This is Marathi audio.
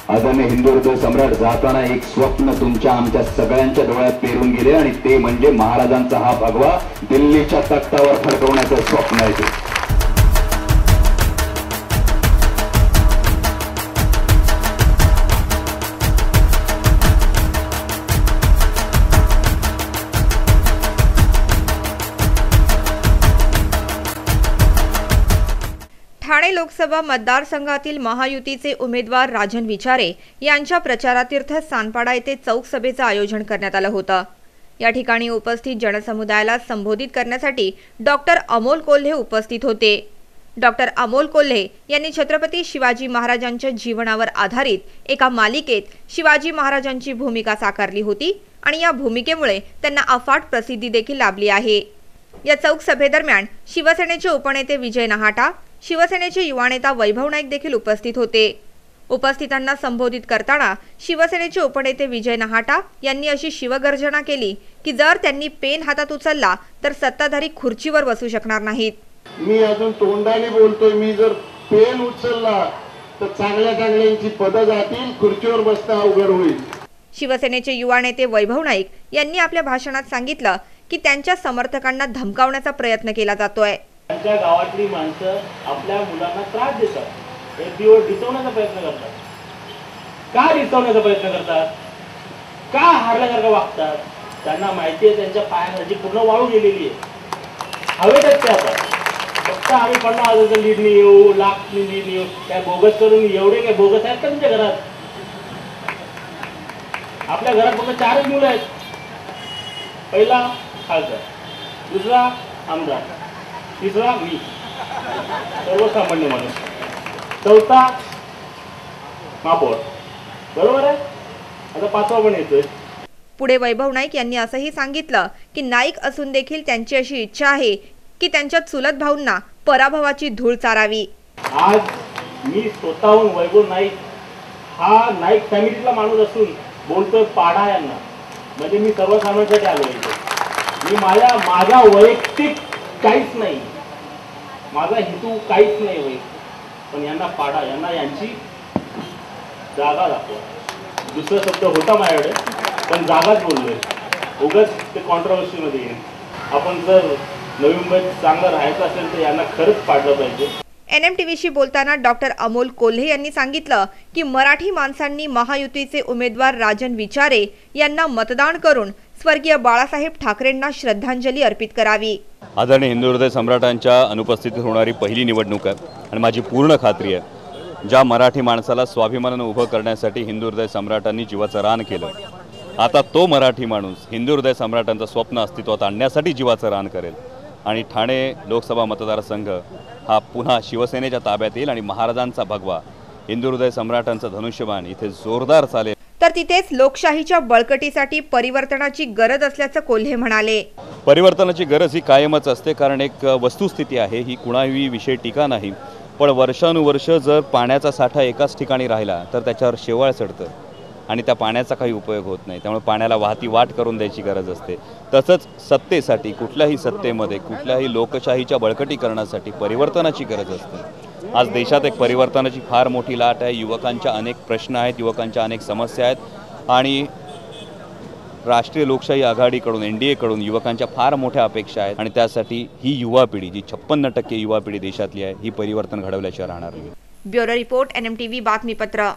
आदरणीय हिंदू हृदय सम्राट जाताना एक स्वप्न तुमच्या आमच्या सगळ्यांच्या डोळ्यात पेरून गेले आणि ते म्हणजे महाराजांचा हा भगवा दिल्लीच्या तख्तावर फडकवण्याचं स्वप्न आहे ते। ठाणे लोकसभा मतदारसंघातील महायुतीचे उमेदवार राजन विचारे यांच्या प्रचारातीर्थ सानपाडा येथे चौक सभेचं आयोजन करण्यात आलं होतं। या ठिकाणी उपस्थित जनसमुदायाला संबोधित करण्यासाठी डॉक्टर अमोल कोल्हे उपस्थित होते। डॉक्टर अमोल कोल्हे यांनी छत्रपती शिवाजी महाराजांच्या जीवनावर आधारित एका मालिकेत शिवाजी महाराजांची भूमिका साकारली होती आणि या भूमिकेमुळे त्यांना अफाट प्रसिद्धी देखील लाभली आहे। या चौक सभेदरम्यान शिवसेनेचे उपनेते विजय नहाटा, शिवसेनेचे युवा नेता वैभव नाईक देखील उपस्थित होते। उपस्थितांना संबोधित करताना शिवसेनेचे उपनेते विजय नहाटा यांनी अशी शिवगर्जना केली की जर त्यांनी पेन हातात उचलला तर सत्ताधारी खुर्चीवर बसू शकणार नाहीत। मी अजून तोंडाने बोलतोय, मी जर पेन उचलला तर चांगल्या पदं जातील, खुर्चीवर बसता अवघड होईल। शिवसेनेचे युवा नेते वैभव नाईक यांनी आपल्या भाषणात सांगितलं की त्यांच्या समर्थकांना धमकावण्याचा प्रयत्न केला जातोय। त्यांच्या गावातली माणसं आपल्या मुलांना त्रास देतात, एक दिवस डिसवण्याचा प्रयत्न करतात। का डिसवण्याचा प्रयत्न करतात? का हारल्यासारखं वागतात? त्यांना माहिती आहे त्यांच्या पायाखालची पूर्ण वाळू गेलेली आहे, हवेतच ते आता फक्त आम्ही 50,000 लीडनी येऊ, लाखनी लीड येऊ, काय बोगस करून एवढे काय बोगस आहेत का तुमच्या घरात? आपल्या घरात फक्त 4 मुलं आहेत, पहिला खासदार, दुसरा आमदार, तिसरा मी सर्वसामान्य माणूस, चौथा महापौर, बरोबर आहे? आता 5वा पण येतोय। पुढे वैभव नाईक यांनी असंही सांगितलं की नाईक असून देखील त्यांची अशी इच्छा आहे की त्यांच्या चुलत भाऊंना पराभवाची धूळ चारावी। आज मी स्वतःहून वैभव नाईक हा नाईक फॅमिलीतला माणूस असून बोलतोय पाडा यांना, म्हणजे मी सर्वसामान्यांसाठी आलो इथे। मी माझा वैयक्तिक काहीच नाही, माझा हेतू काहीच नाही होईल, पण यांना पाडा, यांना यांची जागा दाखवा। दुसरा शब्द होता माझ्याकडे पण जागाच बोललोय, उगाच ते कॉन्ट्रोवर्सीमध्ये येईल। आपण जर नवी मुंबईत चांगलं राहायचं असेल तर यांना खरंच पाडलं पाहिजे। NMTVशी बोलताना डॉक्टर अमोल कोल्हे यांनी सांगितलं की मराठी माणसांनी महायुतीचे उमेदवार राजन विचारे यांना मतदान करून स्वर्गीय बाळासाहेब ठाकरेंना श्रद्धांजली अर्पित करावी। आदरणीय हिंदू हृदय सम्राटांच्या अनुपस्थितीत होणारी पहिली निवडणूक आहे आणि माझी पूर्ण खात्री आहे ज्या मराठी माणसाला स्वाभिमानाने उभं करण्यासाठी हिंदू हृदय सम्राटांनी जीवाचं रान केलं, आता तो मराठी माणूस हिंदू हृदय सम्राटांचं स्वप्न अस्तित्वात आणण्यासाठी जीवाचं रान करेल आणि ठाणे लोकसभा मतदारसंघ हा पुन्हा शिवसेनेच्या ताब्यात येईल आणि महाराजांचा भगवा हिंदू हृदय सम्राटांचं धनुष्यबाण इथे जोरदार चालेल। तर तिथेच लोकशाहीच्या बळकटीसाठी परिवर्तनाची गरज असल्याचं कोल्हे म्हणाले। परिवर्तनाची गरज ही कायमच असते, कारण एक वस्तुस्थिती आहे, ही कुणाही विषय टीका नाही, पण वर्षानुवर्ष जर पाण्याचा साठा एकाच ठिकाणी राहिला तर त्याच्यावर शेवाळ चढतं आणि त्या पाण्याचा काही उपयोग होत नाही। त्यामुळे पाण्याला वाहती वाट करून द्यायची गरज असते। तसंच सत्तेसाठी, कुठल्याही सत्तेमध्ये, कुठल्याही लोकशाहीच्या बळकटीकरणासाठी परिवर्तनाची गरज असते। आज देशात एक परिवर्तनाची फार मोठी लाट आहे, युवकांच्या अनेक प्रश्न आहेत, युवकांच्या अनेक समस्या आहेत आणि राष्ट्रीय लोकशाही आघाडीकडून NDA कडून युवकांच्या फार मोठ्या अपेक्षा आहेत आणि त्यासाठी ही युवा पिढी जी 56% युवा पिढी देशातली आहे ही परिवर्तन घडवल्याशिवाय राहणार नाही। ब्युरो रिपोर्ट NMTV बातमीपत्र।